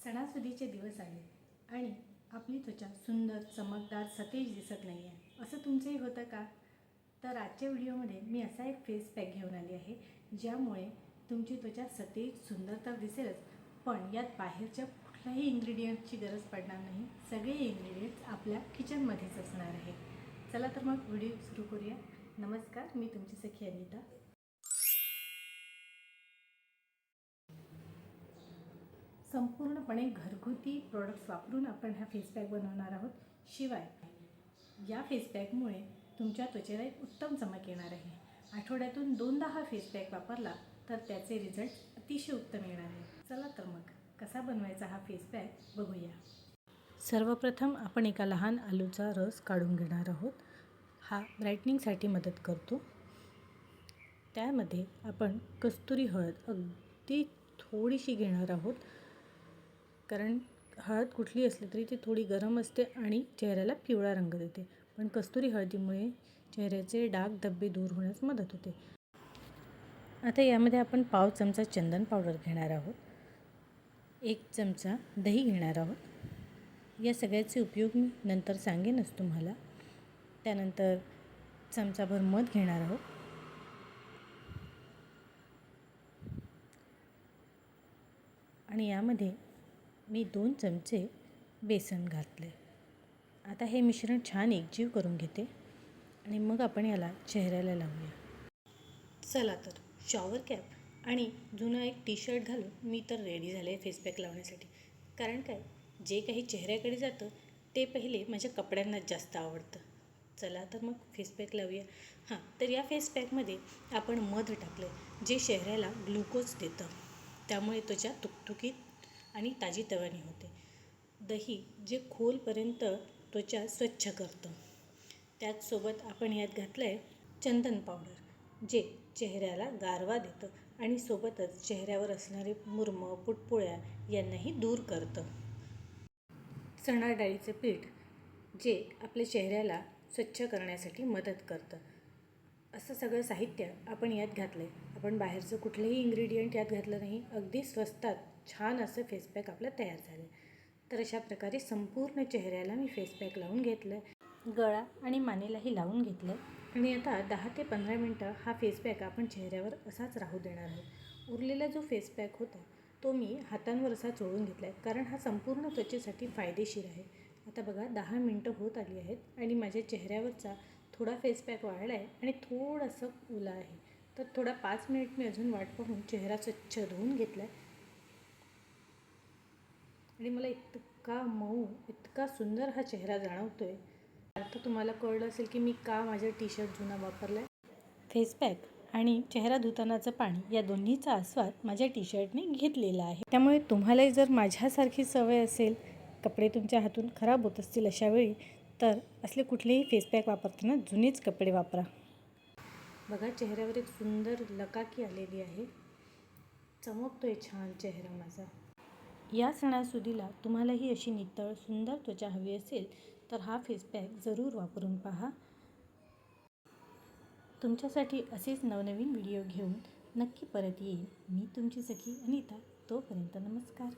सणासुदीचे दिवस आले आणि आपली त्वचा सुंदर, चमकदार, सतेज दिसत नाही आहे, असं तुमचंही होतं का? तर आजच्या व्हिडिओमध्ये मी असा एक फेस पॅक घेऊन आली आहे, ज्यामुळे तुमची त्वचा सतेज, सुंदर तर दिसेलच, पण यात बाहेरच्या कुठल्याही इन्ग्रेडियंटची गरज पडणार नाही. सगळे इन्ग्रेडियंट्स आपल्या किचनमध्येच असणार आहे. चला तर मग व्हिडिओ सुरू करूया. नमस्कार, मी तुमची सखी अनिता. संपूर्णपणे घरगुती प्रोडक्ट्स वापरून आपण हा फेस पॅक बनवणार आहोत. शिवाय या फेस पॅकमुळे तुमच्या त्वचेला एक उत्तम चमक येणार आहे. आठवड्यातून 2दा हा फेस पॅक वापरला तर त्याचे रिझल्ट अतिशय उत्तम येणार आहे. चला तर मग कसा बनवायचा हा फेस पॅक बघूया. सर्वप्रथम आपण एका लहान आलूचा रस काढून घेणार आहोत. हा ब्राईटनिंगसाठी मदत करतो. त्यामध्ये आपण कस्तुरी हळद अगदी थोडीशी घेणार आहोत, कारण हळद कुठली असली तरी ती थोडी गरम असते आणि चेहऱ्याला पिवळा रंग देते, पण कस्तुरी हळदीमुळे चेहऱ्याचे डाग धब्बे दूर होण्यास मदत होते. आता यामध्ये आपण पाव चमचा चंदन पावडर घेणार आहोत, 1 चमचा दही घेणार आहोत. या सगळ्याचे उपयोग मी नंतर सांगेनच तुम्हाला. त्यानंतर चमचाभर मध घेणार आहोत आणि यामध्ये मी 2 चमचे बेसन घातले. आता हे मिश्रण छान एकजीव करून घेते आणि मग आपण याला चेहऱ्याला लावूया. चला तर शॉवर कॅप आणि जुनं एक टी-शर्ट घालून मी तर रेडी झाले फेस पॅक लावण्यासाठी. कारण काय, जे काही चेहऱ्याकडे जातं ते पहिले माझ्या कपड्यांनाच जास्त आवडतं. चला तर मग फेस पॅक लावूया. तर या फेस पॅकमध्ये आपण मध टाकलं, जे चेहऱ्याला ग्लुकोज देतं, त्यामुळे त्वचा तुकतुकीत आणि ताजीतवानी होते. दही जे खोलपर्यंत त्वचा स्वच्छ करतं. त्याचसोबत आपण यात घातलं आहे चंदन पावडर, जे चेहऱ्याला गारवा देतं आणि सोबतच चेहऱ्यावर असणारे मुरुमं, पुटपुळ्या यांनाही दूर करतं. चणा डाळीचं पीठ, जे आपल्या चेहऱ्याला स्वच्छ करण्यासाठी मदत करतं. असं सगळं साहित्य आपण यात घातलं आहे. आपण बाहेरचं कुठलंही इन्ग्रेडियंट यात घातलं नाही. अगदी स्वस्तात छान असं फेस पॅक आपलं तयार झालं आहे. तर अशा प्रकारे संपूर्ण चेहऱ्याला मी फेस पॅक लावून घेतलं आहे. गळा आणि मानेलाही लावून घेतलं आहे आणि आता 10 ते 15 मिनटं हा फेस पॅक आपण चेहऱ्यावर असाच राहू देणार आहोत. उरलेला जो फेस पॅक होता तो मी हातांवर असा चोळून घेतला आहे, कारण हा संपूर्ण त्वचेसाठी फायदेशीर आहे. आता बघा 10 मिनटं होत आली आहेत आणि माझ्या चेहऱ्यावरचा थोडा फेस पॅक वाळला आहे आणि थोडंसं ओला आहे. तर थोडा 5 मिनिट मी अजून वाट पाहून चेहरा स्वच्छ धुवून घेतला आहे आणि मला इतका मऊ, इतका सुंदर हा चेहरा जाणवतो आहे. आता तुम्हाला कळलं असेल की मी का माझा टी-शर्ट जुना वापरला आहे. फेस पॅक आणि चेहरा धुतानाचं पाणी या दोन्हीचा आस्वाद माझ्या टी-शर्टने घेतलेला आहे. त्यामुळे तुम्हालाही जर माझ्यासारखी सवय असेल, कपडे तुमच्या हातून खराब होत असतील अशावेळी, तर असले कुठलेही फेस पॅक वापरताना जुनेच कपडे वापरा. बघा, चेहऱ्यावर एक सुंदर लकाकी आलेली आहे. चमकतोय छान चेहरा माझा. या सणासुदीला तुम्हालाही अशी नितळ सुंदर त्वचा हवी असेल तर हा फेस पॅक जरूर वापरून पहा. तुमच्यासाठी असेच नवनवीन व्हिडिओ घेऊन नक्की परत येईन. मी तुमची सखी अनिता. तोपर्यंत नमस्कार.